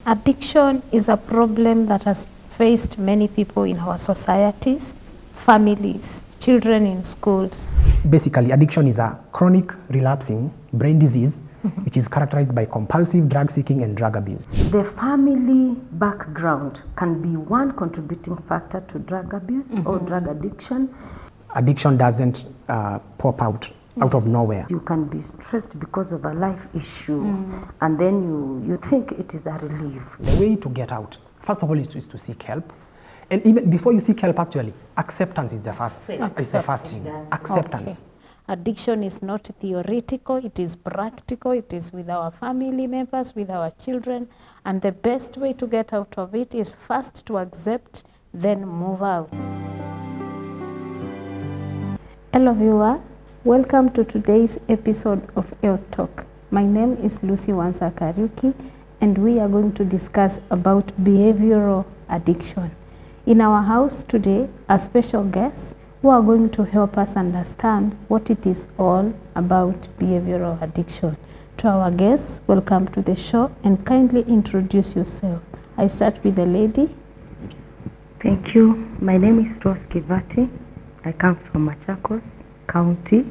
Addiction is a problem that has faced many people in our societies, families, children in schools. Basically, addiction is a chronic relapsing brain disease which is characterized by compulsive drug seeking and drug abuse. The family background can be one contributing factor to drug abuse or drug addiction. Addiction doesn't pop out of nowhere. You can be stressed because of a life issue and then you think it is a relief. The way to get out, first of all, is to seek help. And even before you seek help, actually, acceptance is the first thing. Acceptance. Okay. Addiction is not theoretical, it is practical, it is with our family members, with our children, and the best way to get out of it is first to accept, then move out. Hello viewer, welcome to today's episode of Health Talk. My name is Lucy Wansakariuki, and we are going to discuss about behavioral addiction. In our house today, a special guest who are going to help us understand what it is all about behavioral addiction. To our guests, welcome to the show and kindly introduce yourself. I start with the lady. Thank you. My name is Rose Kivati. I come from Machakos County,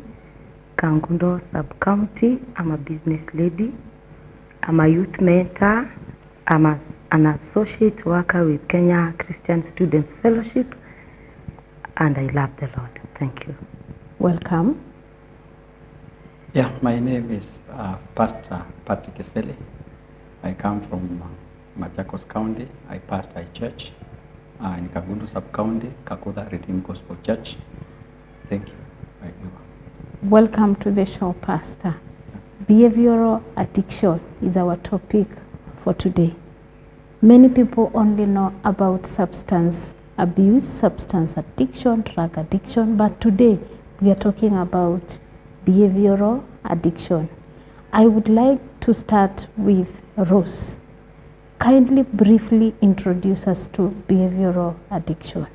Kangundo Sub-County. I'm a business lady. I'm a youth mentor. I'm an associate worker with Kenya Christian Students Fellowship, and I love the Lord. Thank you. Welcome. Yeah, my name is Pastor Patrick Eseli. I come from Machakos County. I pastor a church in Kagundu Sub-County, Kakuda Redeemed Gospel Church. Thank you. Welcome to the show, Pastor. Behavioral addiction is our topic for today. Many people only know about substance abuse, substance addiction, drug addiction, but today we are talking about behavioral addiction. I would like to start with Rose. Kindly briefly introduce us to behavioral addiction.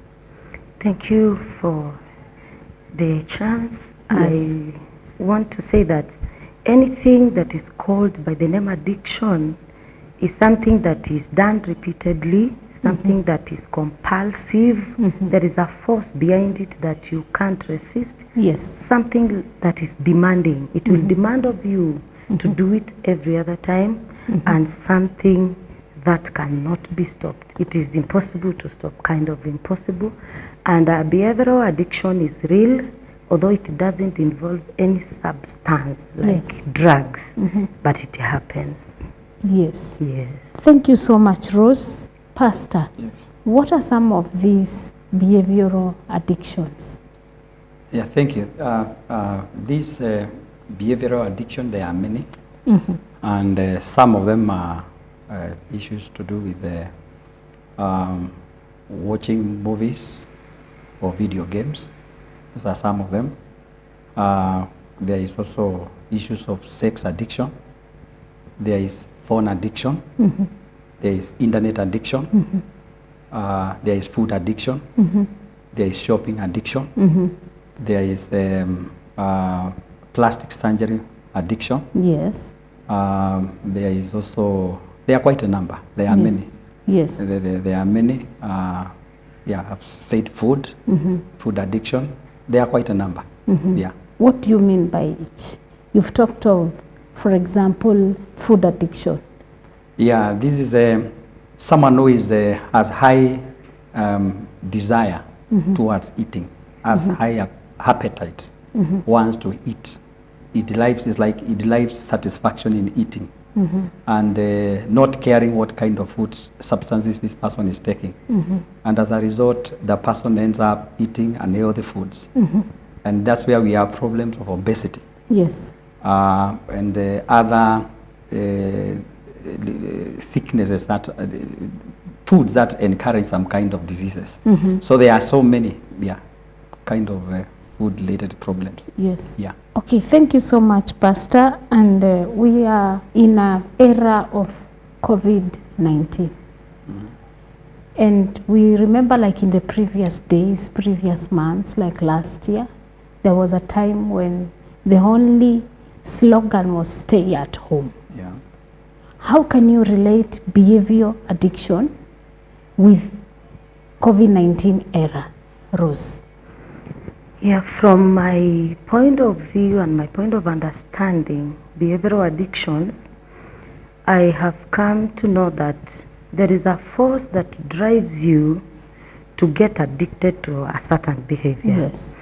Thank you for the chance. Yes. I want to say that anything that is called by the name addiction is something that is done repeatedly, something that is compulsive. There is a force behind it that you can't resist. Yes. Something that is demanding. It will demand of you to do it every other time, and something that cannot be stopped. It is impossible to stop, kind of impossible. And behavioral addiction is real, although it doesn't involve any substance like drugs, but it happens. Yes. Yes. Thank you so much, Rose. Pastor, Yes. what are some of these behavioral addictions? Yeah, thank you. These behavioral addiction, there are many, and some of them are issues to do with watching movies or video games. Those are some of them. There is also issues of sex addiction. There is phone addiction. There is internet addiction. There is food addiction. There is shopping addiction. There is plastic surgery addiction. Yes. There is also, there are quite a number. There are many. Yes. There are many. Yeah, I've said food, food addiction. There are quite a number. Yeah. What do you mean by it? You've talked of, for example, food addiction. Yeah, this is someone who is has high desire towards eating, has high appetite, wants to eat. It derives satisfaction in eating, and not caring what kind of food substances this person is taking. And as a result, the person ends up eating unhealthy foods. And that's where we have problems of obesity. Yes. And other sicknesses, that foods that encourage some kind of diseases. So there are so many, kind of food-related problems. Yes. Yeah. Okay, thank you so much, Pastor. And we are in an era of COVID-19. And we remember, like in the previous days, previous months, like last year, there was a time when the only slogan was stay at home. Yeah. how can you relate behavior addiction with COVID-19 era, Rose? Yeah, from my point of view and my point of understanding behavioral addictions, I have come to know that there is a force that drives you to get addicted to a certain behavior. Yes.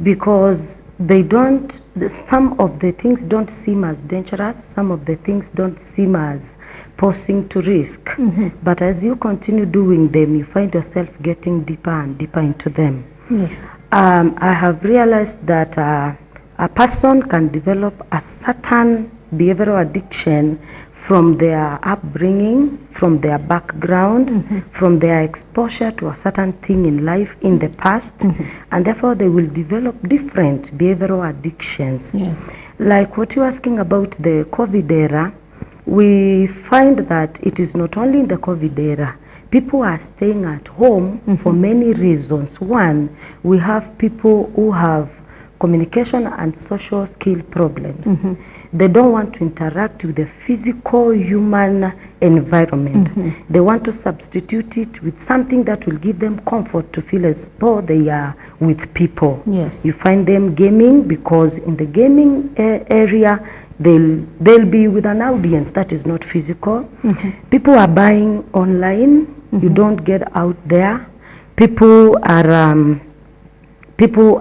Because they don't, some of the things don't seem as dangerous, some of the things don't seem as posing to risk. But as you continue doing them, you find yourself getting deeper and deeper into them. Yes. I have realized that a person can develop a certain behavioral addiction from their upbringing, from their background, from their exposure to a certain thing in life in the past, and therefore they will develop different behavioral addictions. Yes. Like what you're asking about the COVID era, we find that it is not only in the COVID era. People are staying at home for many reasons. One, we have people who have communication and social skill problems. They don't want to interact with the physical human environment. They want to substitute it with something that will give them comfort to feel as though they are with people. Yes. You find them gaming because in the gaming area, they'll be with an audience that is not physical. People are buying online. You don't get out there. People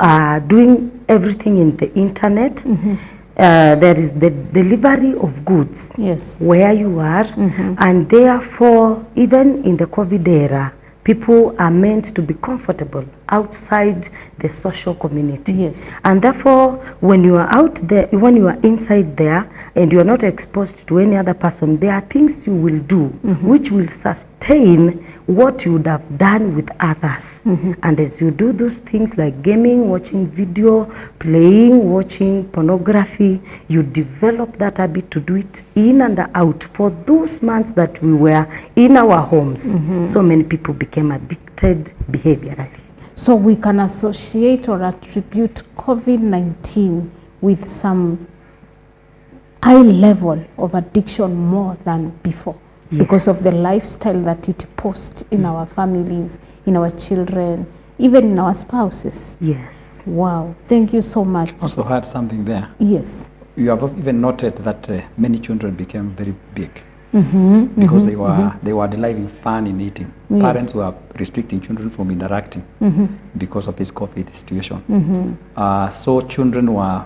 are doing everything in the internet. There is the delivery of goods. Yes. Where you are, and therefore even in the COVID era, people are meant to be comfortable outside the social community. Yes. And therefore, when you are out there, when you are inside there and you are not exposed to any other person, there are things you will do which will sustain what you would have done with others. And as you do those things like gaming, watching video, playing, watching pornography, you develop that habit to do it in and out. For those months that we were in our homes, so many people became addicted behaviorally. So we can associate or attribute COVID-19 with some high level of addiction more than before. Because of the lifestyle that it posed in our families, in our children, even in our spouses. Yes. Wow. Thank you so much. Also had something there. Yes. You have even noted that many children became very big because they were deriving fun in eating. Yes. Parents were restricting children from interacting because of this COVID situation. So children were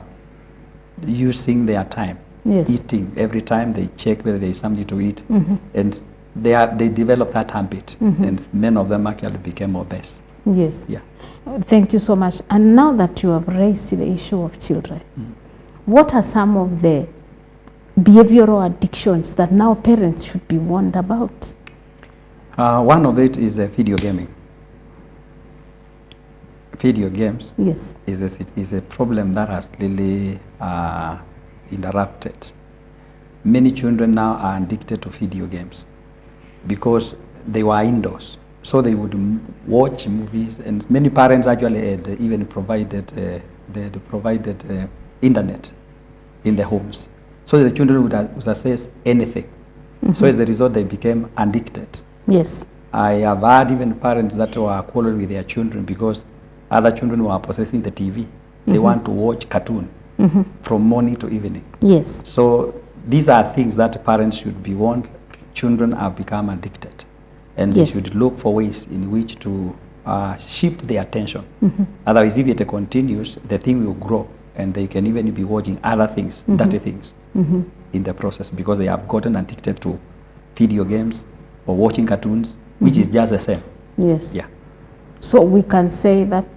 using their time. Yes. Eating every time they check whether there is something to eat, and they developed that habit, and many of them actually became obese. Yes. Yeah. Thank you so much. And now that you have raised the issue of children, what are some of the behavioral addictions that now parents should be warned about? One of it is video gaming. Video games Yes. is a problem that has really interrupted. Many children now are addicted to video games because they were indoors. So they would watch movies, and many parents actually had even provided internet in their homes. So the children would access anything. So as a result, they became addicted. Yes. I have had even parents that were quarreling with their children because other children were possessing the TV. They want to watch cartoon from morning to evening. Yes. So these are things that parents should be warned. Children have become addicted, and they should look for ways in which to shift their attention. Otherwise, if it continues, the thing will grow, and they can even be watching other things, dirty things, in the process, because they have gotten addicted to video games or watching cartoons, which is just the same. Yes. Yeah. So we can say that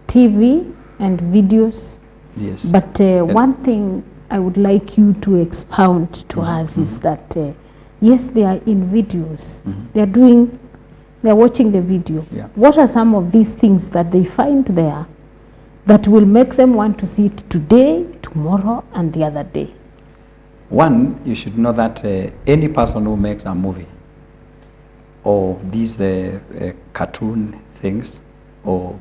TV and videos. Yes. But one thing I would like you to expound to us is that yes, they are in videos. They're watching the video. Yeah. What are some of these things that they find there that will make them want to see it today, tomorrow, and the other day? One, you should know that any person who makes a movie or these cartoon things or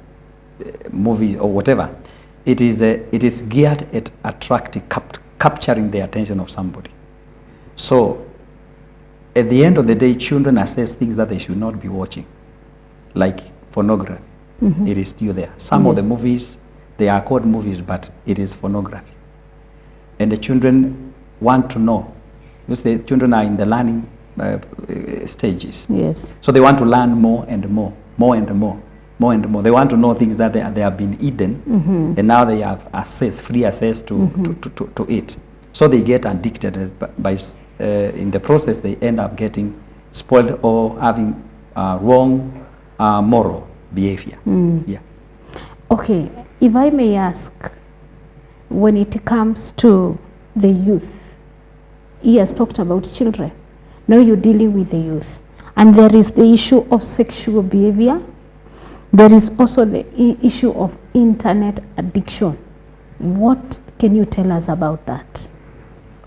movies or whatever, it is geared at attracting, capturing the attention of somebody. So at the end of the day, children assess things that they should not be watching, like pornography. It is still there. Some of the movies, they are called movies, but it is pornography. And the children want to know, because the children are in the learning stages. Yes. So they want to learn more and more, more and more, more and more. They want to know things that they have been hidden, and now they have access, free access to it. So they get addicted. By in the process, they end up getting spoiled or having wrong moral behavior. Yeah. Okay, if I may ask, when it comes to the youth, he has talked about children. Now you're dealing with the youth. And there is the issue of sexual behavior. There is also the issue of internet addiction. What can you tell us about that?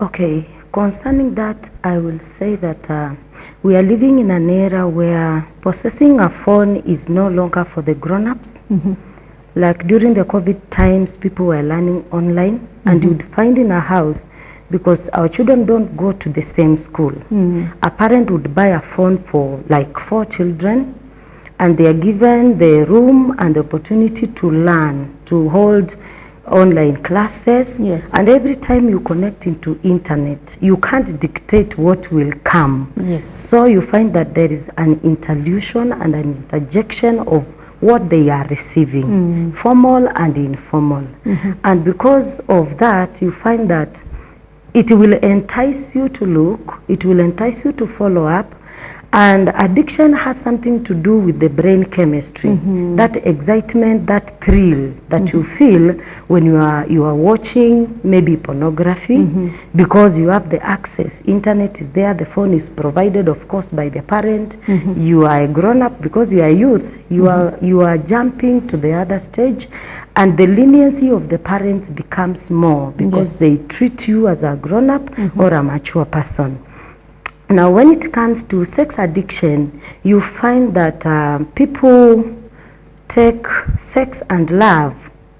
Okay, concerning that, I will say that we are living in an era where possessing a phone is no longer for the grown-ups. Like during the COVID times, people were learning online, and you'd find in a house, because our children don't go to the same school. A parent would buy a phone for like 4 children, and they are given the room and the opportunity to learn, to hold online classes. Yes. And every time you connect into internet, you can't dictate what will come. Yes. So you find that there is an interlusion and an interjection of what they are receiving, formal and informal. And because of that, you find that it will entice you to look, it will entice you to follow up, and addiction has something to do with the brain chemistry. That excitement, that thrill that you feel when you are watching maybe pornography, because you have the access. Internet is there, the phone is provided, of course, by the parent. You are a grown-up because you are youth. You are jumping to the other stage, and the leniency of the parents becomes more because they treat you as a grown-up or a mature person. Now, when it comes to sex addiction, you find that people take sex and love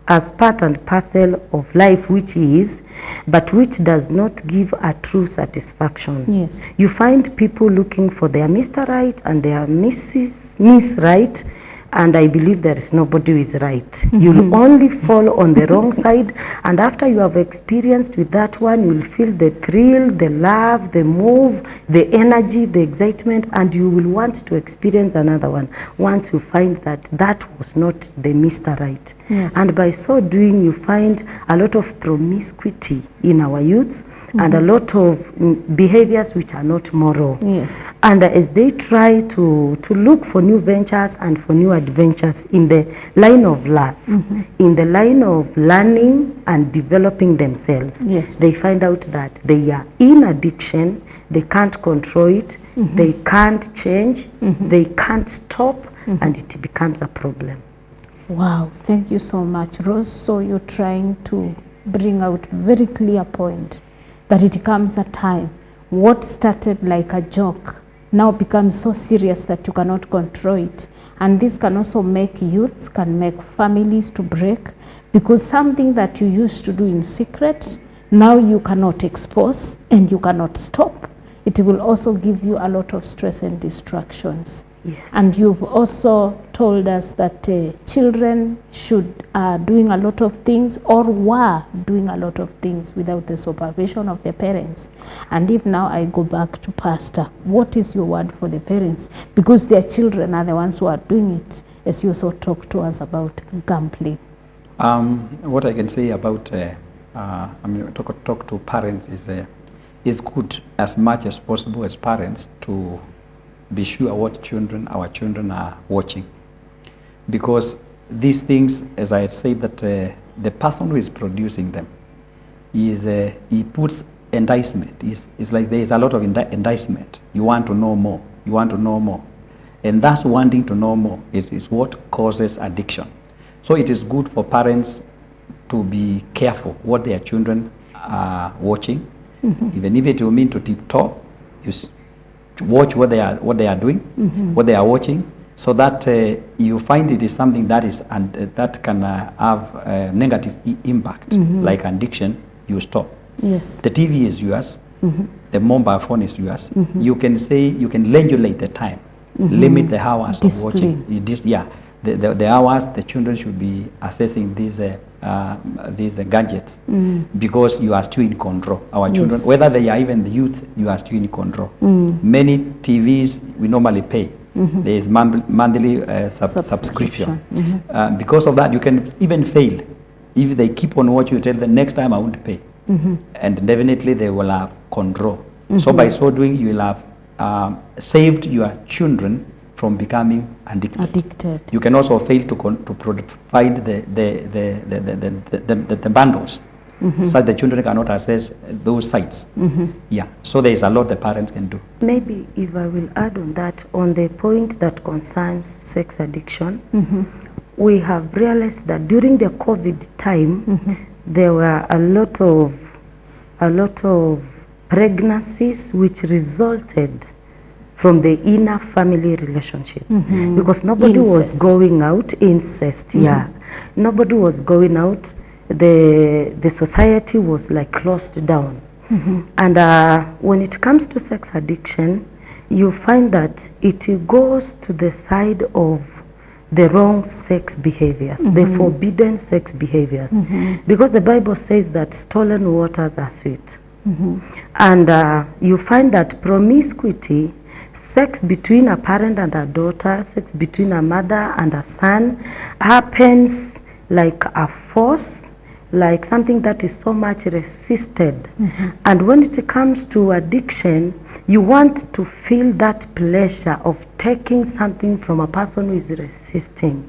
as part and parcel of life, which is, but which does not give a true satisfaction. Yes. You find people looking for their Mr. Right and their Miss Right, and I believe there is nobody who is right. You'll only fall on the wrong side, and after you have experienced with that one, you'll feel the thrill, the love, the move, the energy, the excitement, and you will want to experience another one once you find that that was not the Mr. Right. Yes. And by so doing, you find a lot of promiscuity in our youths, and a lot of behaviors which are not moral. Yes. And as they try to look for new ventures and for new adventures in the line of love, in the line of learning and developing themselves, Yes. they find out that they are in addiction, they can't control it, they can't change, they can't stop, and it becomes a problem. Wow, thank you so much, Rose. So you're trying to bring out very clear point that it comes a time what started like a joke now becomes so serious that you cannot control it. And this can also make youths, can make families to break, because something that you used to do in secret, now you cannot expose and you cannot stop. It will also give you a lot of stress and distractions. Yes. And you've also told us that children should doing a lot of things, or were doing a lot of things without the supervision of the parents. And if now I go back to Pastor, what is your word for the parents? Because their children are the ones who are doing it, as you also talk to us about gambling. What I can say about talk to parents is good as much as possible as parents to be sure what our children are watching, because these things, as I had said, that the person who is producing them is he puts enticement. It's like there is a lot of enticement. You want to know more. You want to know more, and that's wanting to know more. It is what causes addiction. So it is good for parents to be careful what their children are watching, even if it will mean to tiptoe. Watch what they are doing, what they are watching, so that you find it is something that is that can have a negative impact, like addiction. You stop. Yes. The TV is yours, the mobile phone is yours. You can say, you can regulate the time, limit the hours of watching. The hours the children should be accessing these gadgets, because you are still in control. Our children, whether they are even the youth, you are still in control. Many TVs we normally pay. There is monthly subscription. Because of that, you can even fail. If they keep on watching, you tell them, next time I won't pay. And definitely they will have control. So by so doing, you will have saved your children from becoming addicted. You can also fail to provide the bundles, so the children cannot access those sites. So there is a lot the parents can do. Maybe if I will add on that, on the point that concerns sex addiction, we have realized that during the COVID time, there were a lot of pregnancies which resulted from the inner family relationships, because nobody was going out. Incest, nobody was going out. The society was like closed down. And when it comes to sex addiction, you find that it goes to the side of the wrong sex behaviors, the forbidden sex behaviors, because the Bible says that stolen waters are sweet. And you find that promiscuity, sex between a parent and a daughter, sex between a mother and a son, happens like a force, like something that is so much resisted. And when it comes to addiction, you want to feel that pleasure of taking something from a person who is resisting.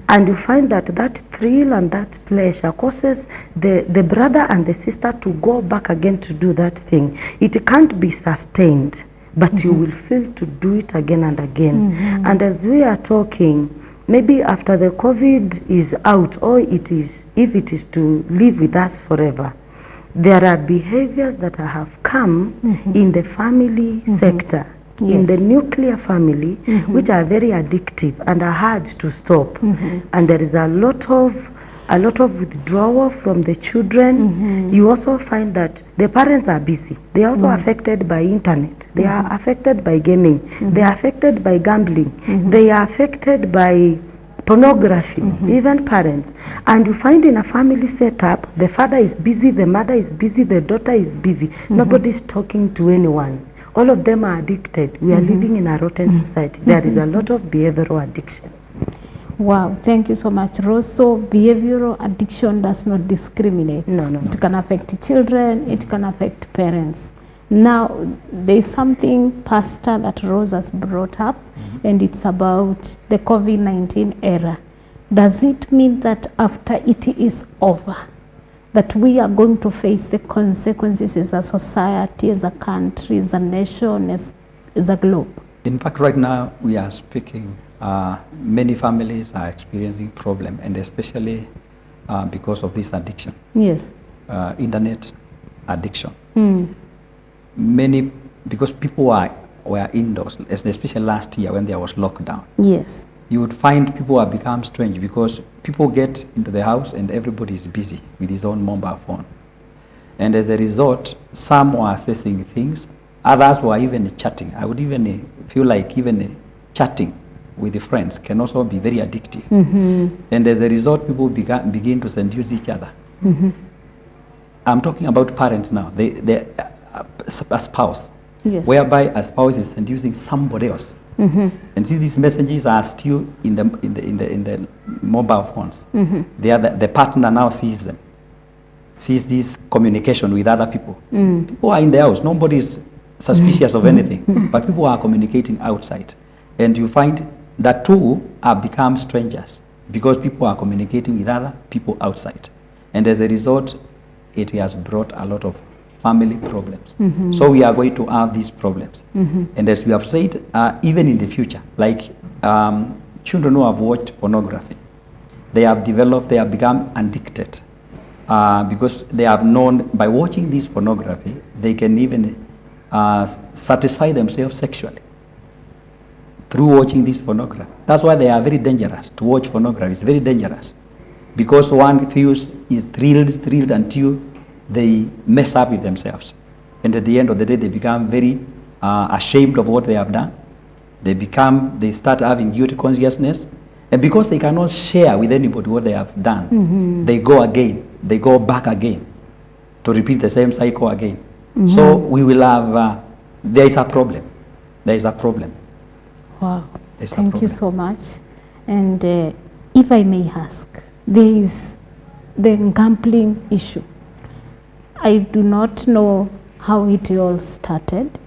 And you find that that thrill and that pleasure causes the brother and the sister to go back again to do that thing. It can't be sustained, but you will feel to do it again and again. And as we are talking, maybe after the COVID is out, or if it is to live with us forever, there are behaviors that have come in the family sector, in the nuclear family, which are very addictive and are hard to stop. And there is a lot of withdrawal from the children. You also find that the parents are busy. They are also affected by internet. They are affected by gaming. They are affected by gambling. They are affected by pornography, even parents. And you find in a family setup, the father is busy, the mother is busy, the daughter is busy. Nobody is talking to anyone. All of them are addicted. We are living in a rotten society. There is a lot of behavioral addiction. Wow, thank you so much, Rose. So behavioral addiction does not discriminate. No. It can affect children, it can affect parents. Now, there is something, Pastor, that Rose has brought up, and it's about the COVID-19 era. Does it mean that after it is over, that we are going to face the consequences as a society, as a country, as a nation, as a globe? In fact, right now we are speaking, many families are experiencing problem, and especially because of this addiction. Yes. Internet addiction. Because people were indoors, especially last year when there was lockdown. Yes. You would find people have become strange because people get into the house and everybody is busy with his own mobile phone. And as a result, some were accessing things, others were even chatting. I would even feel like even chatting with the friends can also be very addictive. And as a result, people begin to seduce each other. I'm talking about parents now. A spouse, whereby a spouse is seducing somebody else. And see, these messages are still in the mobile phones. The partner now sees them, sees this communication with other people. People are in the house, nobody is suspicious of anything, but people are communicating outside. And you find that two have become strangers because people are communicating with other people outside. And as a result, it has brought a lot of family problems. So we are going to have these problems. And as we have said, even in the future, like children who have watched pornography, they have become addicted because they have known by watching this pornography, they can even satisfy themselves sexually through watching this pornography. That's why they are very dangerous to watch pornography. It's very dangerous because one feels is thrilled until they mess up with themselves. And at the end of the day, they become very ashamed of what they have done. They start having guilty consciousness. And because they cannot share with anybody what they have done, they go back again to repeat the same cycle again. So we will have, there is a problem. Wow, thank you so much. And if I may ask, there is the gambling issue. I do not know how it all started.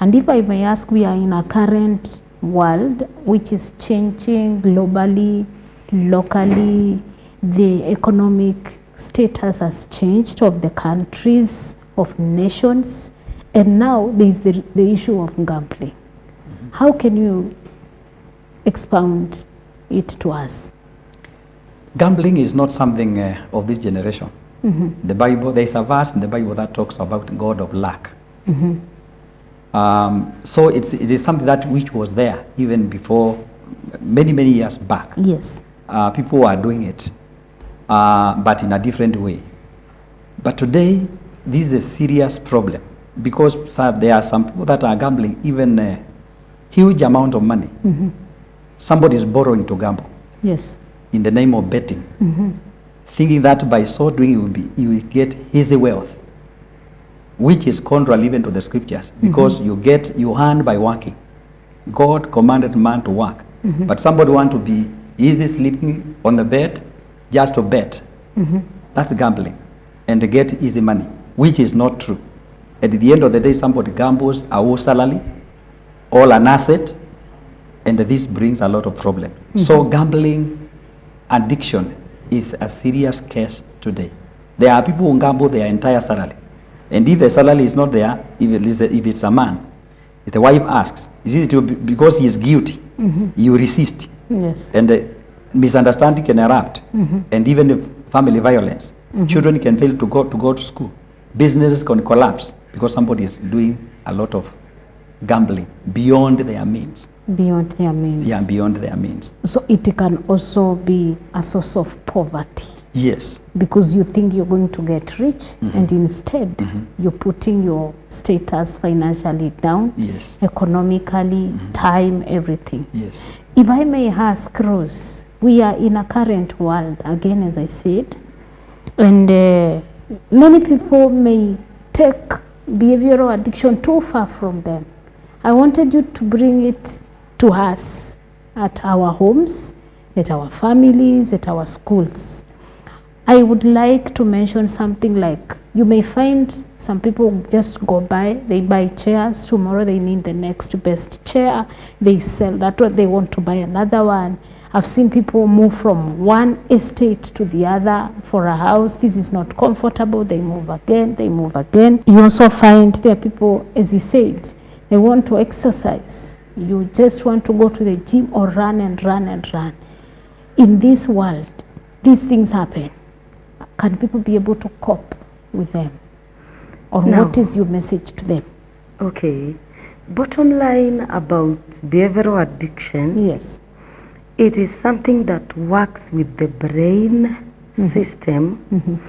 And if I may ask, we are in a current world which is changing globally, locally. The economic status has changed of the countries, of nations, and now there is the issue of gambling. How can you expound it to us? Gambling is not something of this generation. The Bible, there is a verse in the Bible that talks about God of luck. So it is something that which was there even before, many years back. Yes. People are doing it, but in a different way. But today, this is a serious problem because there are some people that are gambling even a huge amount of money. Somebody is borrowing to gamble. Yes. In the name of betting, thinking that by so doing you will get easy wealth, which is contrary even to the scriptures, because you earn by working. God commanded man to work, but somebody want to be easy sleeping on the bed just to bet. That's gambling, and to get easy money, which is not true. At the end of the day, somebody gambles a whole salary, all an asset, and this brings a lot of problem. So gambling addiction is a serious case today. There are people who gamble their entire salary. And if the salary is not there, if it's a man, if the wife asks, is it because he is guilty? You resist. Yes. And misunderstanding can erupt. And even if family violence, children can fail to go to school. Businesses can collapse because somebody is doing a lot of gambling beyond their means. Beyond their means. Yeah, beyond their means. So it can also be a source of poverty. Yes. Because you think you're going to get rich, and instead you're putting your status financially down, Yes. economically, time, everything. Yes. If I may ask, Rose, we are in a current world, again, as I said, and many people may take behavioral addiction too far from them. I wanted you to bring it to us at our homes, at our families, at our schools. I would like to mention something like, you may find some people just go by, they buy chairs, tomorrow they need the next best chair, they sell that one, they want to buy another one. I've seen people move from one estate to the other for a house. This is not comfortable, they move again, they move again. You also find there are people, as he said, they want to exercise. You just want to go to the gym or run and run and run. In this world, these things happen. Can people be able to cope with them? Or No. what is your message to them? Okay. Bottom line about behavioral addictions. Yes. It is something that works with the brain system.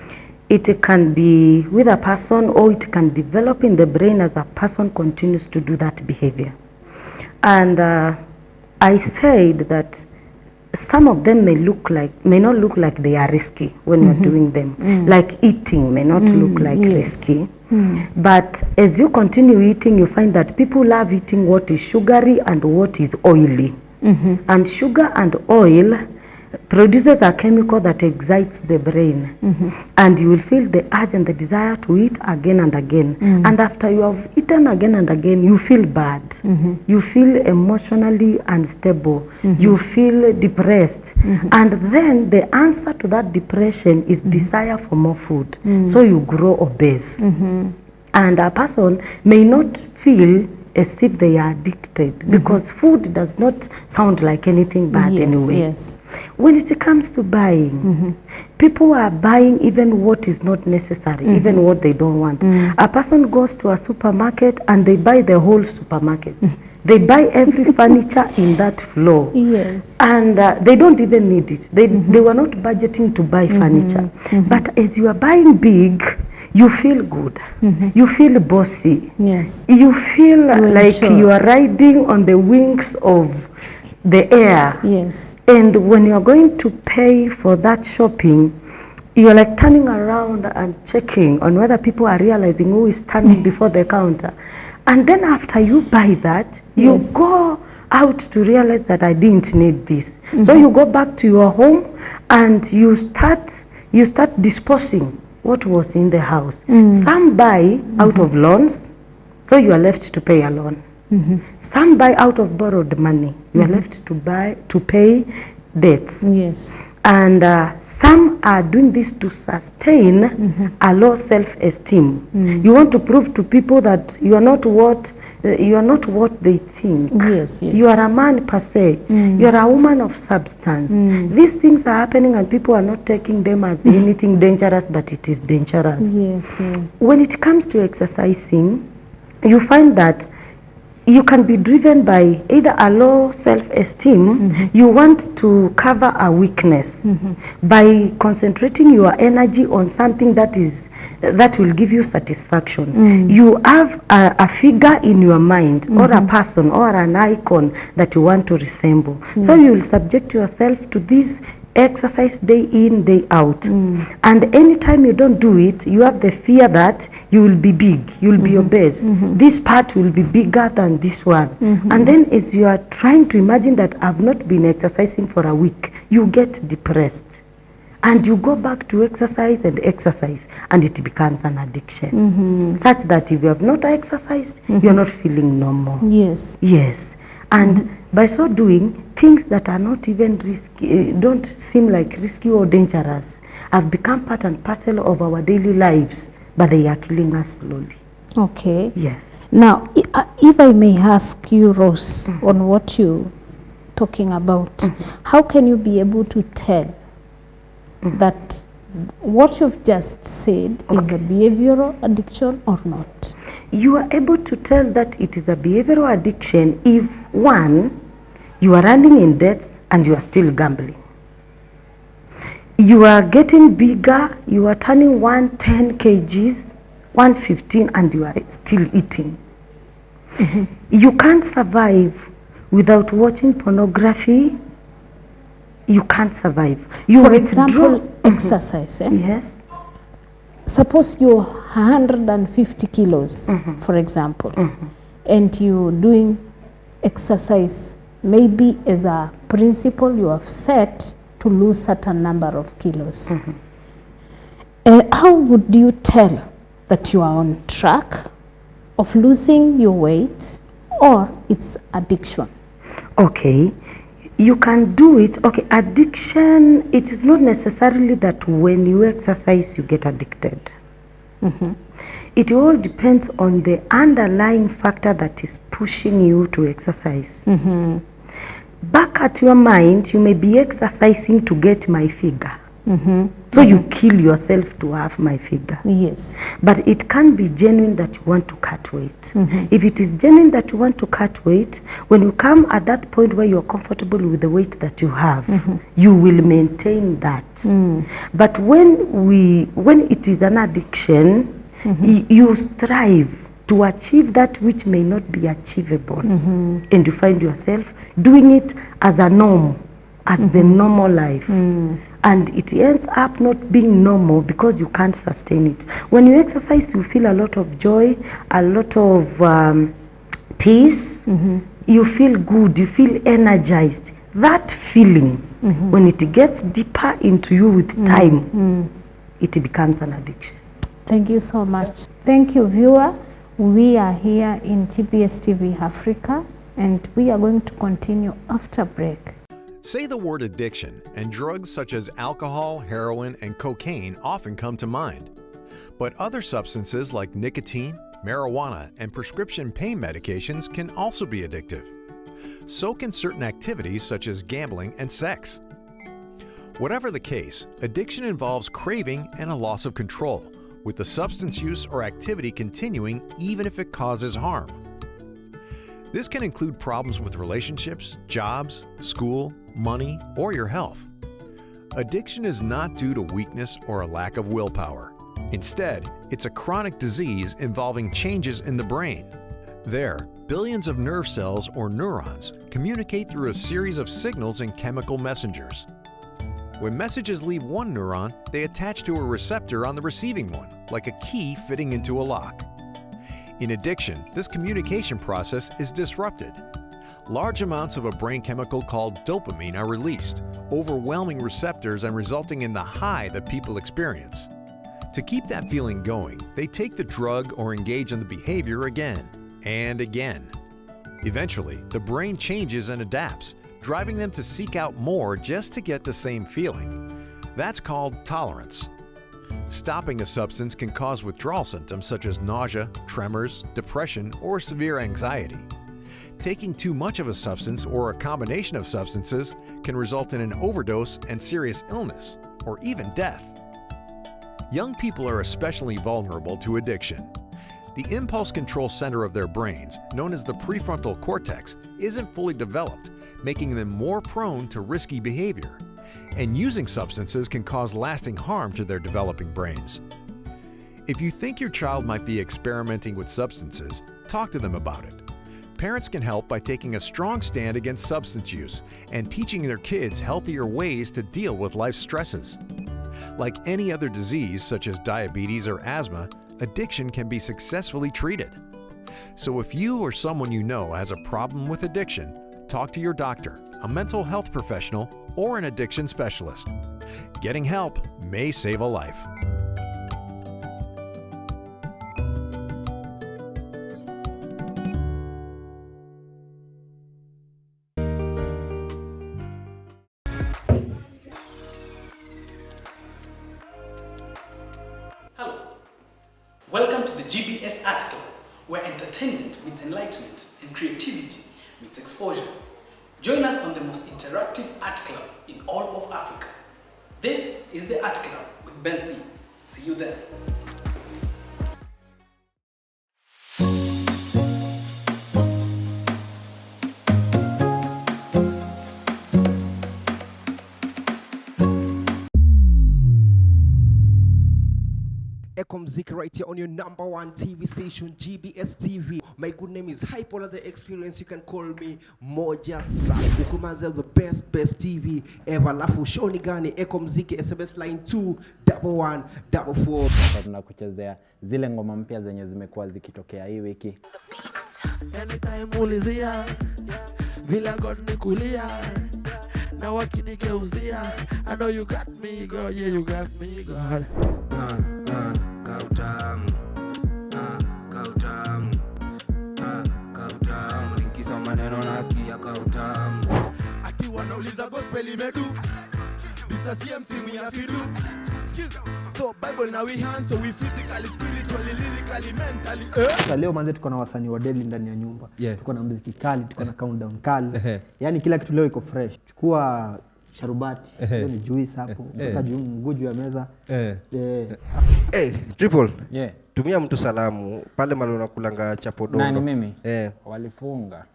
It can be with a person, or it can develop in the brain as a person continues to do that behavior. And I said that some of them may not look like they are risky when you're doing them. Like eating may not look like risky. But as you continue eating, you find that people love eating what is sugary and what is oily. And sugar and oil produces a chemical that excites the brain. And you will feel the urge and the desire to eat again and again. And after you have eaten again and again, you feel bad. You feel emotionally unstable. You feel depressed. And then the answer to that depression is desire for more food. So you grow obese. And a person may not feel as if they are addicted, because food does not sound like anything bad anyway. Yes. When it comes to buying, people are buying even what is not necessary, even what they don't want. A person goes to a supermarket and they buy the whole supermarket. They buy every furniture in that floor. Yes. And they don't even need it. They were not budgeting to buy furniture. But as you are buying big, you feel good. You feel bossy. Yes. You feel like enjoy. you are riding on the wings of the air. Yes. And when you're going to pay for that shopping, you're like turning around and checking on whether people are realizing who is standing before the counter. And then after you buy that, you Yes. go out to realize that I didn't need this. So you go back to your home and you start disposing what was in the house. Some buy out of loans, so you are left to pay a loan. Some buy out of borrowed money. You are left to pay debts. Yes. And some are doing this to sustain a low self-esteem. You want to prove to people that you are not what they think. Yes, yes. You are a man per se. You are a woman of substance. These things are happening and people are not taking them as anything dangerous, but it is dangerous. Yes, yes. When it comes to exercising, you find that you can be driven by either a low self-esteem, you want to cover a weakness by concentrating your energy on something that will give you satisfaction. You have a figure in your mind or a person or an icon that you want to resemble. So you will subject yourself to this exercise day in, day out. And anytime you don't do it, you have the fear that you will be big, you will be obese. This part will be bigger than this one. And then as you are trying to imagine that I've not been exercising for a week, you get depressed. And you go back to exercise and exercise, and it becomes an addiction. Such that if you have not exercised, you're not feeling normal. Yes. Yes. And by so doing, things that are not even risky, don't seem like risky or dangerous, have become part and parcel of our daily lives, but they are killing us slowly. Okay. Yes. Now, if I may ask you, Rose, on what you're talking about, how can you be able to tell that what you've just said is a behavioral addiction or not? You are able to tell that it is a behavioral addiction if, one, you are running in debts and you are still gambling. You are getting bigger, you are turning 110 kgs, 115, and you are still eating. You can't survive without watching pornography. You can't survive. For example, exercise. Yes. Suppose you're 150 kilos, for example, and you're doing exercise, maybe as a principle you have set to lose certain number of kilos. How would you tell that you are on track of losing your weight or it's addiction? Okay. You can do it. Okay, addiction, it is not necessarily that when you exercise you get addicted. It all depends on the underlying factor that is pushing you to exercise. Back at your mind, you may be exercising to get my figure. So you kill yourself to have my figure. Yes. But it can be genuine that you want to cut weight. If it is genuine that you want to cut weight, when you come at that point where you're comfortable with the weight that you have, you will maintain that. But when it is an addiction, you strive to achieve that which may not be achievable. And you find yourself doing it as a norm, as the normal life. And it ends up not being normal because you can't sustain it. When you exercise, you feel a lot of joy, a lot of peace. You feel good, you feel energized. That feeling, when it gets deeper into you with time, it becomes an addiction. Thank you so much. Thank you, viewer. We are here in GPS TV Africa, and we are going to continue after break. Say the word addiction, and drugs such as alcohol, heroin, and cocaine often come to mind. But other substances like nicotine, marijuana, and prescription pain medications can also be addictive. So can certain activities such as gambling and sex. Whatever the case, addiction involves craving and a loss of control, with the substance use or activity continuing even if it causes harm. This can include problems with relationships, jobs, school, money, or your health. Addiction is not due to weakness or a lack of willpower. Instead, it's a chronic disease involving changes in the brain. There, billions of nerve cells or neurons communicate through a series of signals and chemical messengers. When messages leave one neuron, they attach to a receptor on the receiving one, like a key fitting into a lock. In addiction, this communication process is disrupted. Large amounts of a brain chemical called dopamine are released, overwhelming receptors and resulting in the high that people experience. To keep that feeling going, they take the drug or engage in the behavior again and again. Eventually, the brain changes and adapts, driving them to seek out more just to get the same feeling. That's called tolerance. Stopping a substance can cause withdrawal symptoms such as nausea, tremors, depression, or severe anxiety. Taking too much of a substance or a combination of substances can result in an overdose and serious illness, or even death. Young people are especially vulnerable to addiction. The impulse control center of their brains, known as the prefrontal cortex, isn't fully developed, making them more prone to risky behavior. And using substances can cause lasting harm to their developing brains. If you think your child might be experimenting with substances, talk to them about it. Parents can help by taking a strong stand against substance use and teaching their kids healthier ways to deal with life's stresses. Like any other disease, such as diabetes or asthma, addiction can be successfully treated. So if you or someone you know has a problem with addiction, talk to your doctor, a mental health professional, or an addiction specialist. Getting help may save a life. Hello. Welcome to the GBS article, where entertainment meets enlightenment and creativity meets exposure. Join us on the most interactive art club in all of Africa. This is the Art Club with Ben C. See you there. Echo Music right here on your #1 TV station, GBS TV. My good name is Hypola the Experience. You can call me Moja Sa. Ukumazel, the best TV ever. Lafu shoni gani Echo Music SMS line 21144. Tunakuchezea zile ngoma mpya zenye zimekuwa zikitokea hii wiki. Anytime ulizia bila God nikulia na wakinikeuzia. I know you got me God, yeah you got me God. Kautamu Nikisa maneno nasikia kautamu. Ati wanauliza gospel imedu Bisa CMT we have to do. So Bible now we hand, so we physically, spiritually, lyrically, mentally. Sasa leo manze tuko na wasanii wa daily ndani ya nyumba. Tuko na muziki kali, tuko na countdown kali. Yaani kila kitu leo iko fresh. Chukua sharubati, hiyo ni juice hapo. Weka mguju ya meza. Triple. Yeah. Tumia mtu salamu pale mali unakulanga chapo dondo. Nani mimi? Walifunga.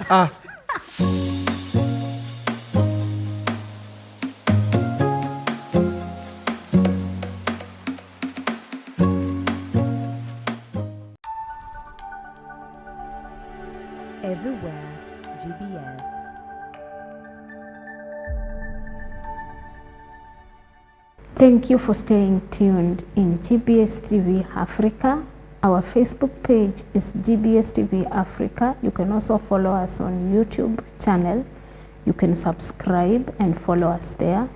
Everywhere, GBS. Thank you for staying tuned in GBS TV Africa. Our Facebook page is GBS TV Africa. You can also follow us on YouTube channel. You can subscribe and follow us there,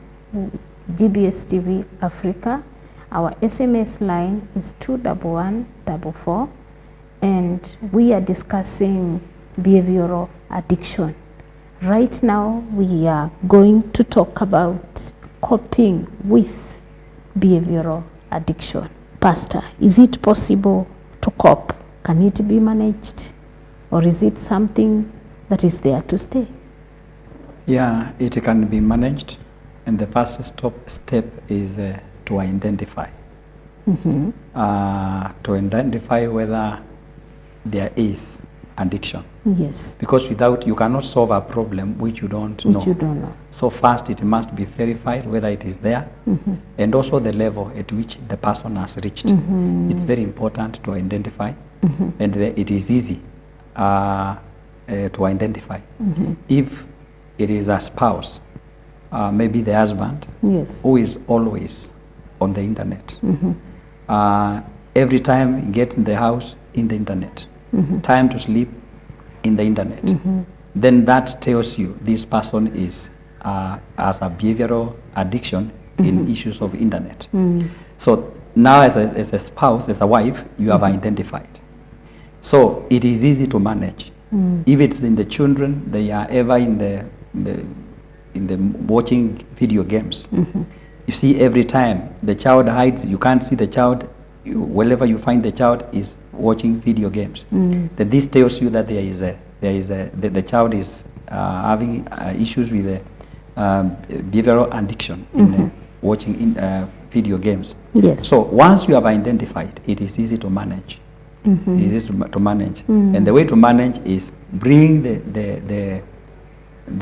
GBS TV Africa. Our SMS line is 21144, and we are discussing behavioral addiction. Right now, we are going to talk about coping with behavioral addiction. Pastor, is it possible to cope? Can it be managed? Or is it something that is there to stay? Yeah, it can be managed. And the first step is to identify. To identify whether there is addiction. Yes. Because without, you cannot solve a problem which you don't know. Which you don't know. So first it must be verified whether it is there, and also the level at which the person has reached. It's very important to identify, and it is easy to identify. If it is a spouse, maybe the husband, yes, who is always on the internet. Every time he gets in the house, in the internet. Time to sleep, in the internet. Then that tells you this person is has a behavioral addiction in issues of internet. So now as a spouse, as a wife, you have identified. So it is easy to manage. If it's in the children, they are ever in the watching video games. You see, every time the child hides, you can't see the child. Wherever you find the child is watching video games. That this tells you that the child is having issues with behavioral addiction in watching video games. Yes. So once you have identified, it is easy to manage. It is easy to manage, and the way to manage is bring the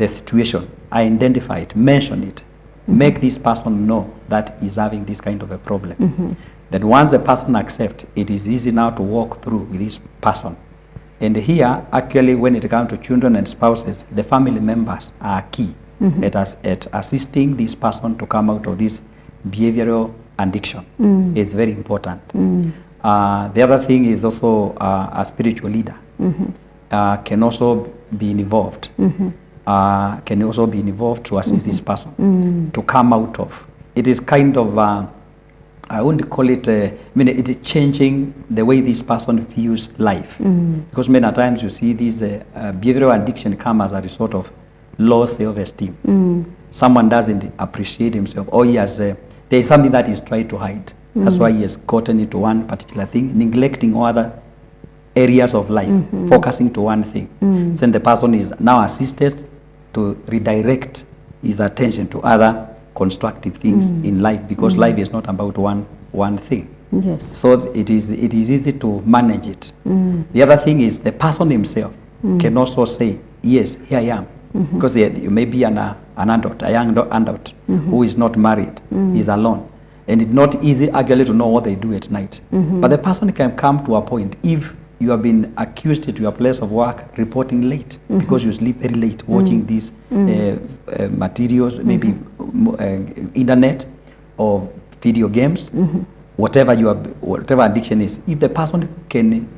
situation, identify it, mention it, make this person know that he's having this kind of a problem. Then once the person accepts, it is easy now to walk through with this person. And here, actually, when it comes to children and spouses, the family members are key at assisting this person to come out of this behavioral addiction. It's very important. The other thing is also a spiritual leader can also be involved. Can also be involved to assist this person to come out of. It is kind of I wouldn't call it, it is changing the way this person views life. Because many times you see this behavioral addiction come as a result of low self-esteem. Someone doesn't appreciate himself, or he has, there is something that he's trying to hide. That's why he has gotten into one particular thing, neglecting other areas of life, focusing to one thing. Then the person is now assisted to redirect his attention to other constructive things in life, because life is not about one thing. Yes. So it is easy to manage it. The other thing is the person himself can also say, yes, here I am. Because you may be an adult, a young adult who is not married, is alone. And it's not easy actually to know what they do at night. But the person can come to a point, if you have been accused at your place of work reporting late because you sleep very late watching these materials, maybe internet or video games, whatever whatever addiction is. If the person can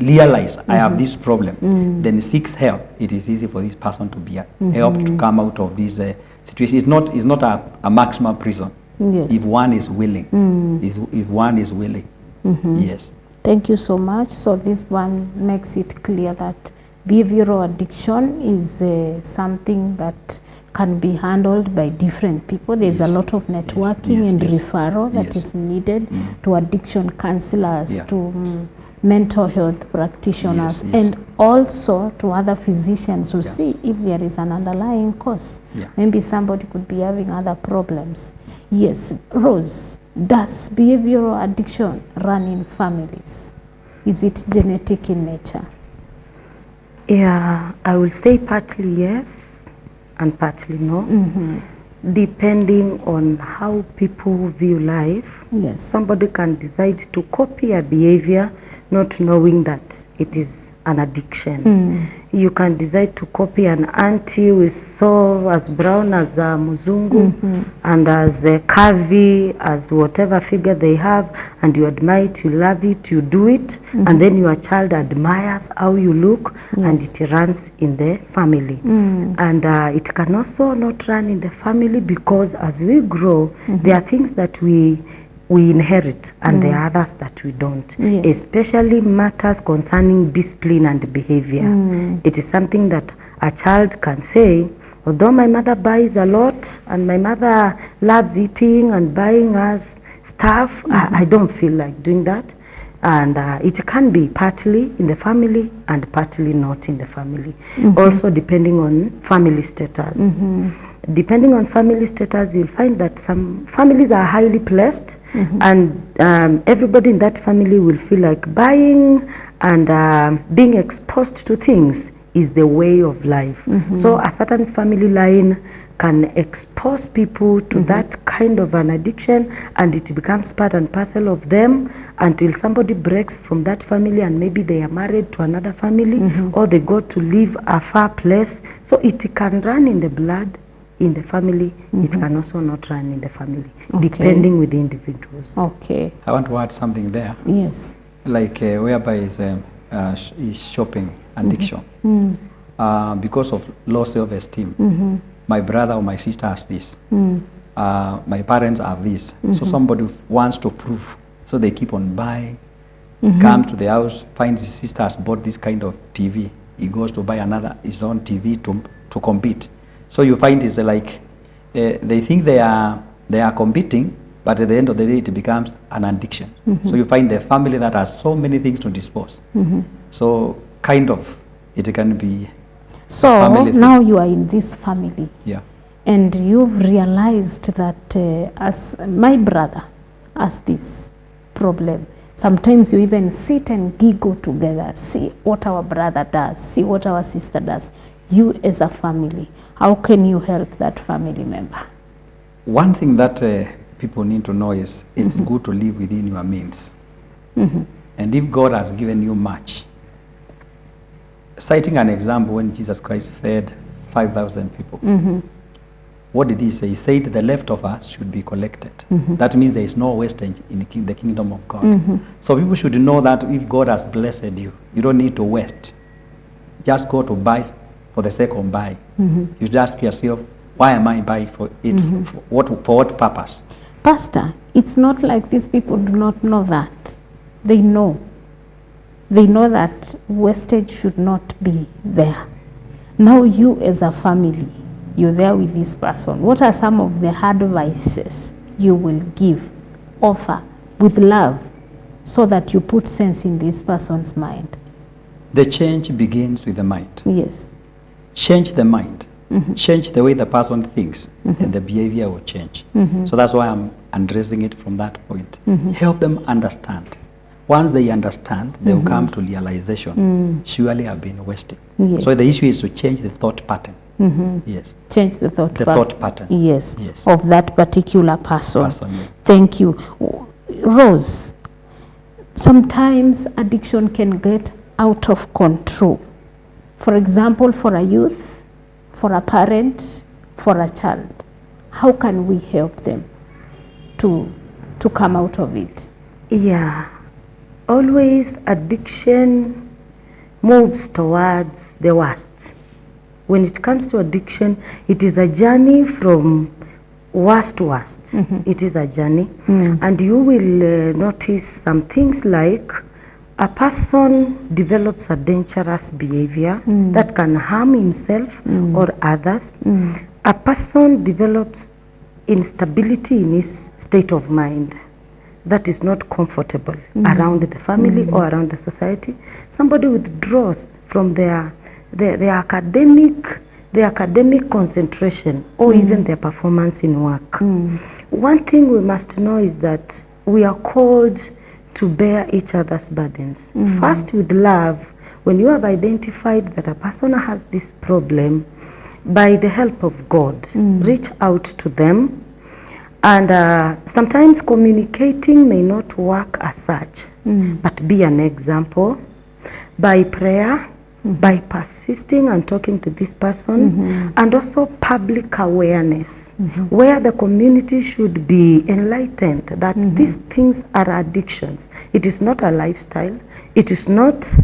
realize I have this problem, then seeks help, it is easy for this person to be helped to come out of this situation. It's not a maximum prison. Yes. If one is willing, if one is willing, yes. Thank you so much. So this one makes it clear that behavioral addiction is something that can be handled by different people. There's a lot of networking and referral that is needed to addiction counselors, to mental health practitioners, and also to other physicians to see if there is an underlying cause. Maybe somebody could be having other problems. Yes, Rose, does behavioral addiction run in families? Is it genetic in nature? Yeah, I will say partly yes and partly no. Depending on how people view life. Yes. Somebody can decide to copy a behavior not knowing that it is an addiction. You can decide to copy an auntie who is so as brown as a Muzungu and as curvy as whatever figure they have, and you admire it, you love it, you do it, and then your child admires how you look, and it runs in the family. And it can also not run in the family because as we grow, there are things that we inherit and there are others that we don't, especially matters concerning discipline and behavior. It is something that a child can say, although my mother buys a lot and my mother loves eating and buying us stuff, I don't feel like doing that. And it can be partly in the family and partly not in the family. Also depending on family status. Depending on family status, you'll find that some families are highly blessed, and everybody in that family will feel like buying and being exposed to things is the way of life. So a certain family line can expose people to that kind of an addiction, and it becomes part and parcel of them until somebody breaks from that family, and maybe they are married to another family, or they go to live a far place. So it can run in the blood, in the family. It can also not run in the family, depending with the individuals. Okay. I want to add something there. Yes. Like whereby is shopping addiction. Because of low self-esteem. My brother or my sister has this. My parents have this. So somebody wants to prove. So they keep on buying. Come to the house, finds his sister has bought this kind of TV. He goes to buy his own TV to compete. So you find it's like they think they are competing, but at the end of the day it becomes an addiction. So you find a family that has so many things to dispose. So kind of it can be. So now you are in this family. Yeah. And you've realized that as my brother has this problem. Sometimes you even sit and giggle together, see what our brother does, see what our sister does. You as a family, how can you help that family member? One thing that people need to know is it's good to live within your means. And if God has given you much, citing an example when Jesus Christ fed 5,000 people, what did he say? He said the leftovers should be collected. That means there is no wastage in the kingdom of God. So people should know that if God has blessed you, you don't need to waste. Just go to buy for the sake of buying. You just ask yourself, why am I buying for it? For what purpose? Pastor, it's not like these people do not know that. They know. They know that wastage should not be there. Now you as a family, you're there with this person. What are some of the advices you will give, offer with love, so that you put sense in this person's mind? The change begins with the mind. Yes. Change the mind. Change the way the person thinks, and the behavior will change. So that's why I'm addressing it from that point. Help them understand. Once they understand, they will come to realization. Surely I've been wasting. Yes. So the issue is to change the thought pattern. Yes. Change the thought pattern. Yes. Yes. Of that particular person. Yeah. Thank you. Rose, sometimes addiction can get out of control. For example, for a youth, for a parent, for a child. How can we help them to come out of it? Yeah. Always addiction moves towards the worst. When it comes to addiction, it is a journey from worst to worst. It is a journey. And you will notice some things like a person develops a dangerous behavior that can harm himself or others. A person develops instability in his state of mind that is not comfortable around the family or around the society. Somebody withdraws from their academic concentration or even their performance in work. One thing we must know is that we are called to bear each other's burdens. First with love. When you have identified that a person has this problem, by the help of God, reach out to them. And sometimes communicating may not work as such, but be an example by prayer, by persisting and talking to this person, and also public awareness, where the community should be enlightened that these things are addictions. It is not a lifestyle. It is not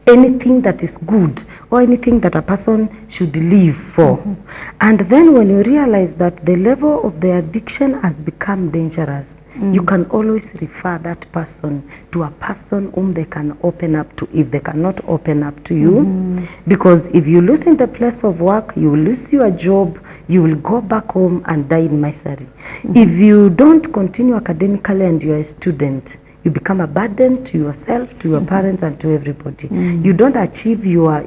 anything that is good or anything that a person should live for. And then when you realize that the level of the addiction has become dangerous, you can always refer that person to a person whom they can open up to if they cannot open up to you. Because if you lose in the place of work, you will lose your job, you will go back home and die in misery. If you don't continue academically and you're a student, you become a burden to yourself, to your parents, and to everybody. You don't achieve your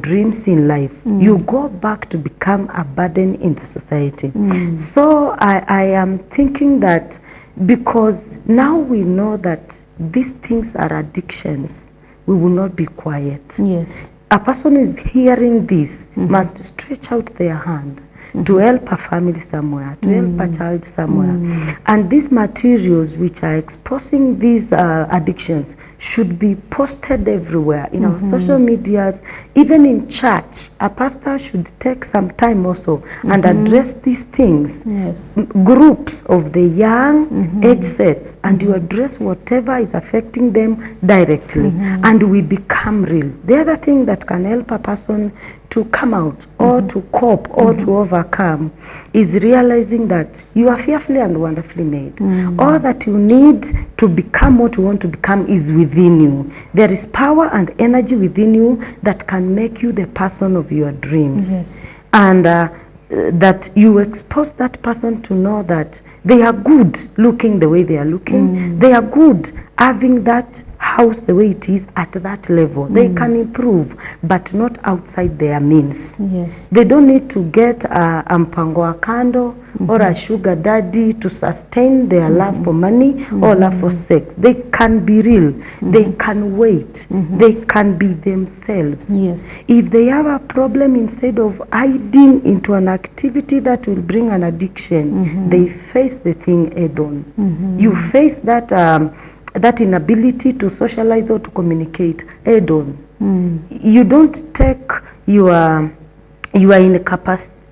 dreams in life. You go back to become a burden in the society. So I am thinking that Because now we know that these things are addictions, we will not be quiet. Yes. A person who is hearing this must stretch out their hand to help a family somewhere, to help a child somewhere. And these materials which are exposing these addictions should be posted everywhere in our social medias, even in church. A pastor should take some time also and address these things. Yes. Groups of the young age sets, and you address whatever is affecting them directly, and we become real. The other thing that can help a person to come out or to cope or to overcome is realizing that you are fearfully and wonderfully made. All that you need to become what you want to become is within you. There is power and energy within you that can make you the person of your dreams. Yes. And that you expose that person to know that they are good looking the way they are looking. They are good having that house the way it is at that level. They can improve, but not outside their means. Yes. They don't need to get a mpango wa kando or a sugar daddy to sustain their love for money or love for sex. They can be real. They can wait. They can be themselves. Yes. If they have a problem, instead of hiding into an activity that will bring an addiction, they face the thing head on. You face that that inability to socialize or to communicate head on. You don't take your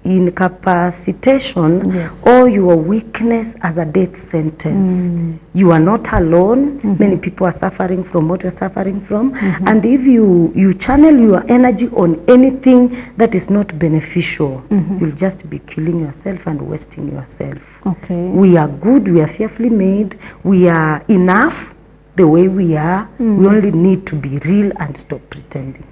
incapacitation Yes. or your weakness as a death sentence. You are not alone. Many people are suffering from what you're suffering from. And if you channel your energy on anything that is not beneficial, you'll just be killing yourself and wasting yourself. Okay. We are good, we are fearfully made, we are enough the way we are. We only need to be real and stop pretending.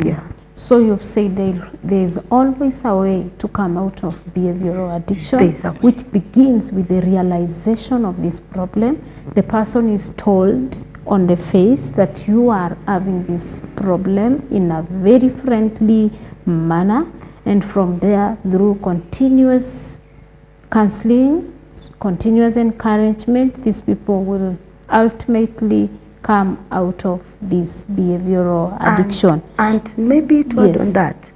Yeah. So you've said there's always a way to come out of behavioral addiction, which begins with the realization of this problem. The person is told on the face that you are having this problem in a very friendly manner, and from there, through continuous counseling, continuous encouragement, these people will ultimately come out of this behavioral addiction. And maybe to add on that,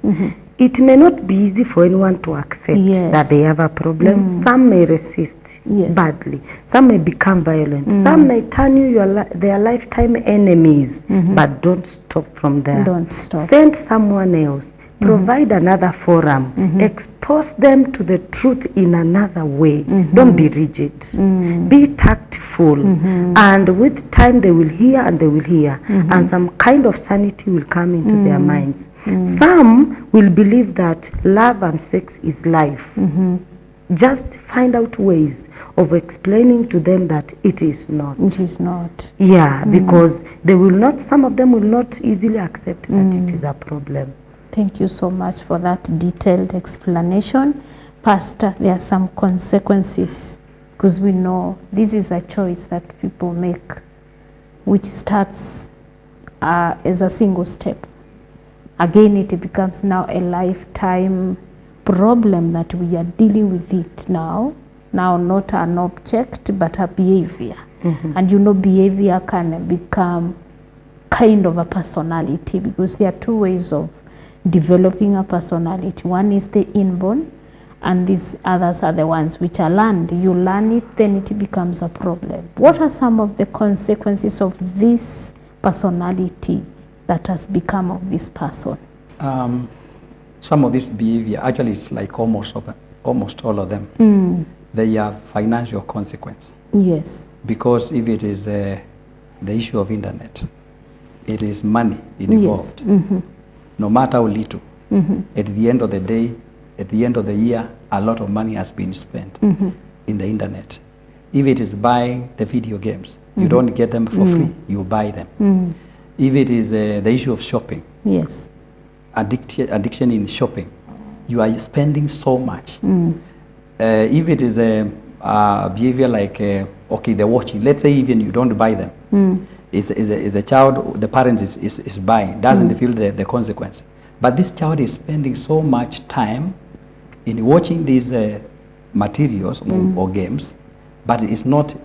it may not be easy for anyone to accept that they have a problem. Some may resist badly. Some may become violent. Some may turn you their lifetime enemies. But don't stop from there. Don't stop. Send someone else. Provide another forum. Expose them to the truth in another way. Don't be rigid. Be tactful. And with time they will hear and they will hear. And some kind of sanity will come into their minds. Some will believe that love and sex is life. Just find out ways of explaining to them that it is not. It is not. Yeah, because they will not, some of them will not easily accept that it is a problem. Thank you so much for that detailed explanation. Pastor, there are some consequences, because we know this is a choice that people make, which starts as a single step. Again, it becomes now a lifetime problem that we are dealing with it now. Now, not an object, but a behavior. And you know, behavior can become kind of a personality, because there are two ways of developing a personality. One is the inborn, and these others are the ones which are learned. You learn it, then it becomes a problem. What are some of the consequences of this personality that has become of this person? Some of this behavior, actually it's like almost all of them. They have financial consequence. Yes. Because if it is the issue of internet, it is money involved. Yes. No matter how little. At the end of the day, at the end of the year, a lot of money has been spent in the internet. If it is buying the video games, you don't get them for free, you buy them. If it is the issue of shopping, yes, addiction in shopping, you are spending so much. If it is a behavior like, okay, they're watching, let's say even you don't buy them, is a child, the parent is buying, doesn't feel the consequence. But this child is spending so much time in watching these materials or games but is not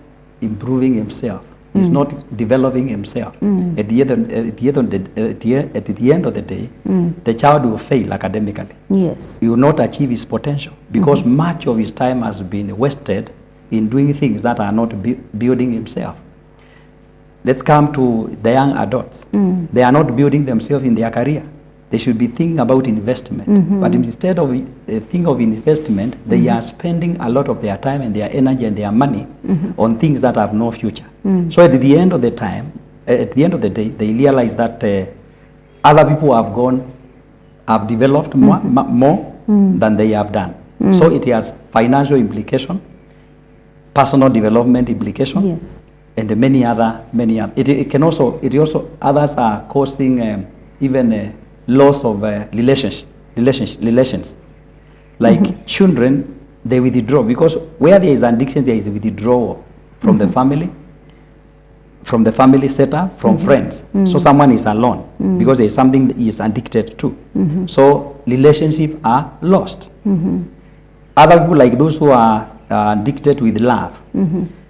improving himself. He's not developing himself. At the end of the day, the child will fail academically. Yes. He will not achieve his potential because much of his time has been wasted in doing things that are not building himself. Let's come to the young adults. They are not building themselves in their career. They should be thinking about investment. But instead of thinking of investment, they are spending a lot of their time and their energy and their money on things that have no future. So at the end of the day, they realize that other people have developed more than they have done. So it has financial implication, personal development implication, Yes. and many other. It also others are causing even loss of relations. Like children, they withdraw because where there is addiction, there is withdrawal from the family, setup, from friends. So someone is alone because there is something that he is addicted to. So relationships are lost. Other people, like those who are addicted with love,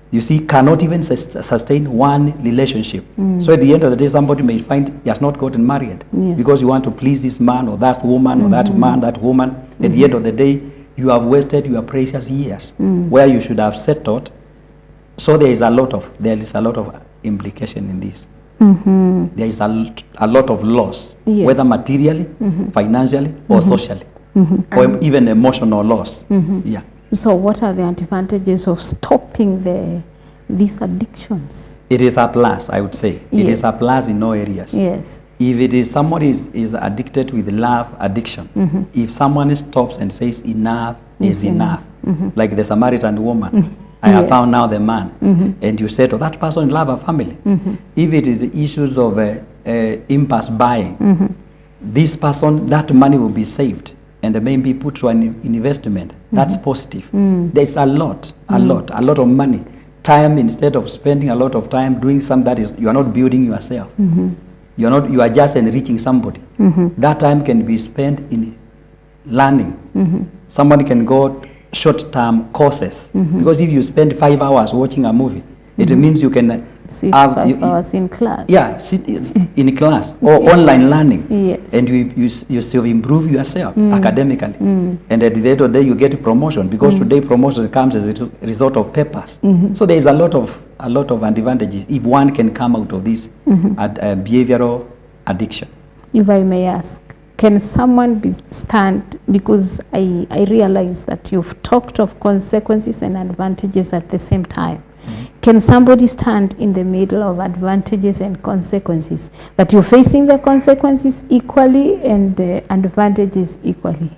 you see, cannot even sustain one relationship. So at the end of the day, somebody may find he has not gotten married because you want to please this man or that woman or that man, that woman. At the end of the day, you have wasted your precious years where you should have settled. So there is a lot of implication in this. There is a lot of loss, whether materially, financially, or socially, or even emotional loss. Yeah. So what are the advantages of stopping these addictions? It is a plus, I would say. It is a plus in all areas. Yes. If it is somebody is addicted with love addiction, if someone stops and says enough is enough, like the Samaritan woman, I have found now the man, and you say to that person, love a family. If it is issues of impulse buying, this person, that money will be saved and maybe put to an investment. That's positive. There's a lot of money. Time, instead of spending a lot of time doing something that is, you are not building yourself. You are just enriching somebody. That time can be spent in learning. Somebody can go short-term courses, because if you spend 5 hours watching a movie, it means you can sit 5 hours in class. Yeah, sit in class or online learning. Yes. And you still improve yourself academically. And at the end of the day, you get a promotion, because today promotion comes as a result of papers. So there is a lot of advantages if one can come out of this behavioral addiction. If I may ask, can someone stand, because I realize that you've talked of consequences and advantages at the same time. Can somebody stand in the middle of advantages and consequences, but you're facing the consequences equally and the advantages equally?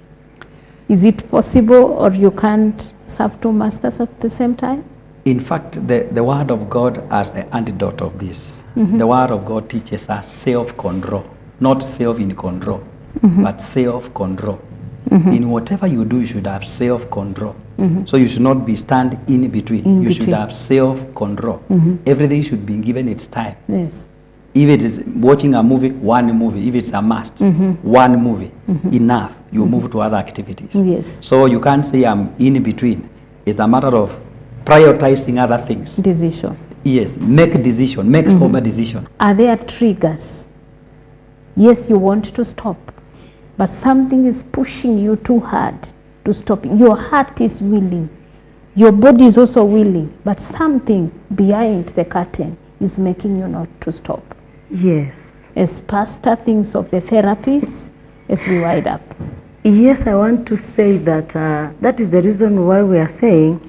Is it possible, or you can't serve two masters at the same time? In fact, the Word of God as the antidote of this. The Word of God teaches us self-control, not self-in-control, but self-control. In whatever you do, you should have self-control. So you should not be stand in between. You should have self-control. Everything should be given its time. Yes. If it is watching a movie, one movie. If it's a must, one movie. Enough. You move to other activities. Yes. So you can't say I'm in between. It's a matter of prioritizing other things. Decision. Yes. Make decision. Make sober decision. Are there triggers? Yes, you want to stop, but something is pushing you too hard to stop. Your heart is willing, your body is also willing, but something behind the curtain is making you not to stop. Yes. As Pastor thinks of the therapies, as we wind up. Yes, I want to say that that is the reason why we are saying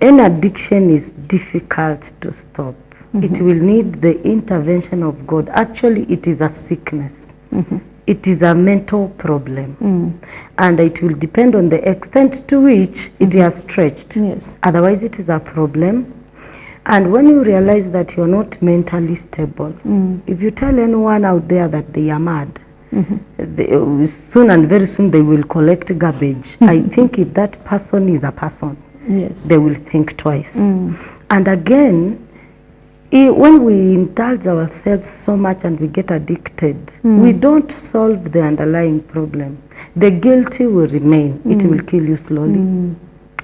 an addiction is difficult to stop. It will need the intervention of God. Actually, it is a sickness. It is a mental problem. And it will depend on the extent to which it has stretched. Yes. Otherwise, it is a problem. And when you realize that you're not mentally stable, if you tell anyone out there that they are mad, soon and very soon they will collect garbage. I think if that person is a person, yes, they will think twice. And again, when we indulge ourselves so much and we get addicted, we don't solve the underlying problem. The guilty will remain. It will kill you slowly.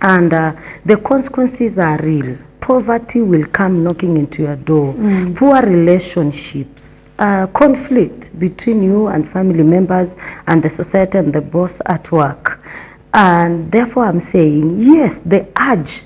And the consequences are real. Poverty will come knocking into your door. Poor relationships, conflict between you and family members and the society and the boss at work. And therefore I'm saying, yes, the urge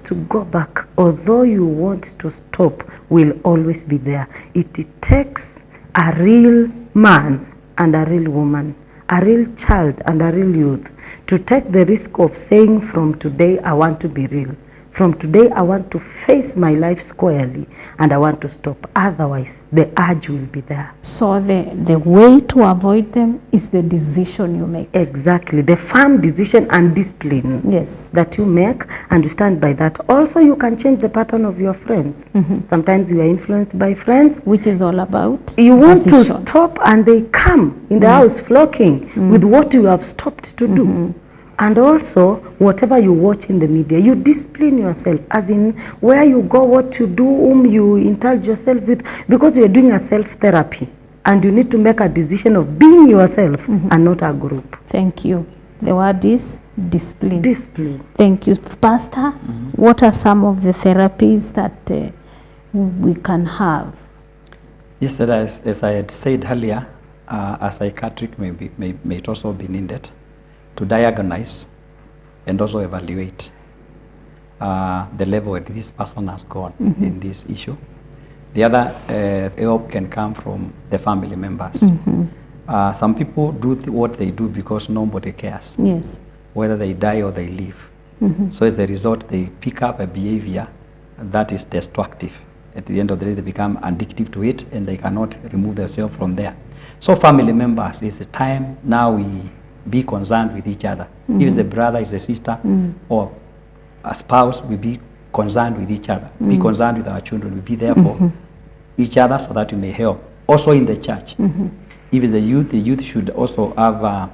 to go back, although you want to stop, will always be there. It takes a real man and a real woman, a real child and a real youth to take the risk of saying, from today I want to be real. From today I want to face my life squarely and I want to stop. Otherwise, the urge will be there. So the way to avoid them is the decision you make. Exactly. The firm decision and discipline that you make, and you stand by that. Also, you can change the pattern of your friends. Sometimes you are influenced by friends. Which is all about you want to stop and they come in the house flocking with what you have stopped to do. And also, whatever you watch in the media, you discipline yourself, as in where you go, what you do, whom you indulge yourself with, because you are doing a self-therapy. And you need to make a decision of being yourself and not a group. Thank you. The word is discipline. Discipline. Thank you. Pastor, what are some of the therapies that we can have? Yes, as I had said earlier, a psychiatric may it also be needed to diagnose and also evaluate the level that this person has gone in this issue. The other help can come from the family members. Some people do what they do because nobody cares, whether they die or they live. So as a result, they pick up a behavior that is destructive. At the end of the day, they become addictive to it and they cannot remove themselves from there. So family members, it's a time now we be concerned with each other. If it's a brother, it's a sister, or a spouse, we be concerned with each other. Be concerned with our children. We be there for each other so that we may help. Also in the church. If it's the youth should also have,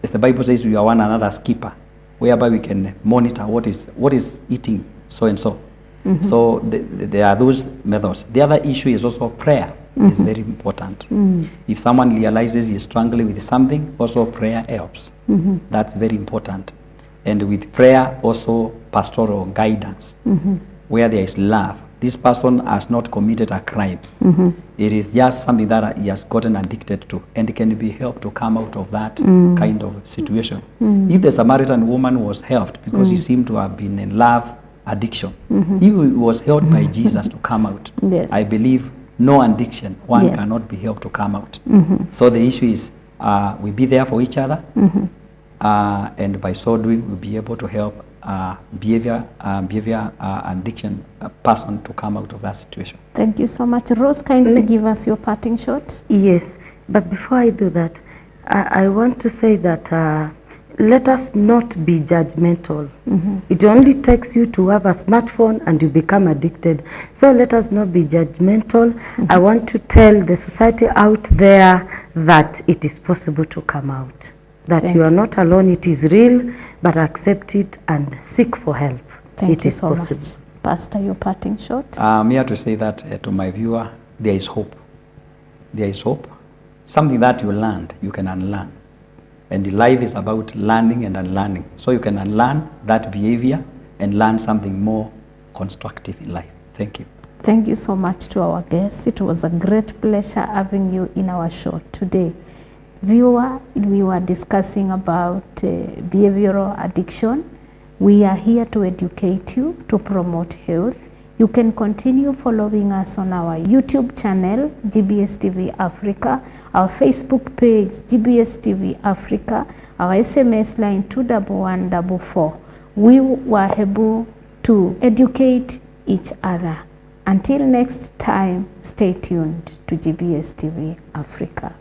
as the Bible says, we are one another's keeper, whereby we can monitor what is eating so and so. So there are those methods. The other issue is also prayer. Is very important. If someone realizes he's struggling with something, also prayer helps. That's very important. And with prayer, also pastoral guidance, where there is love. This person has not committed a crime. It is just something that he has gotten addicted to, and it can be helped to come out of that kind of situation. If the Samaritan woman was helped because he seemed to have been in love addiction, he was helped by Jesus to come out. I believe no addiction, one cannot be helped to come out. So the issue is we be there for each other, and by so doing, we'll be able to help behavior addiction person to come out of that situation. Thank you so much. Rose, kindly give us your parting shot. Yes, but before I do that, I want to say that let us not be judgmental. It only takes you to have a smartphone and you become addicted. So let us not be judgmental. I want to tell the society out there that it is possible to come out. That you are not alone, it is real, but accept it and seek for help. Thank you so much. Pastor, your parting shot? I'm here to say that to my viewer, there is hope. There is hope. Something that you learned, you can unlearn. And the life is about learning and unlearning. So you can unlearn that behavior and learn something more constructive in life. Thank you. Thank you so much to our guests. It was a great pleasure having you in our show today. Viewer, we were discussing about behavioral addiction. We are here to educate you, to promote health. You can continue following us on our YouTube channel, GBS TV Africa, our Facebook page, GBS TV Africa, our SMS line 21144. We were able to educate each other. Until next time, stay tuned to GBS TV Africa.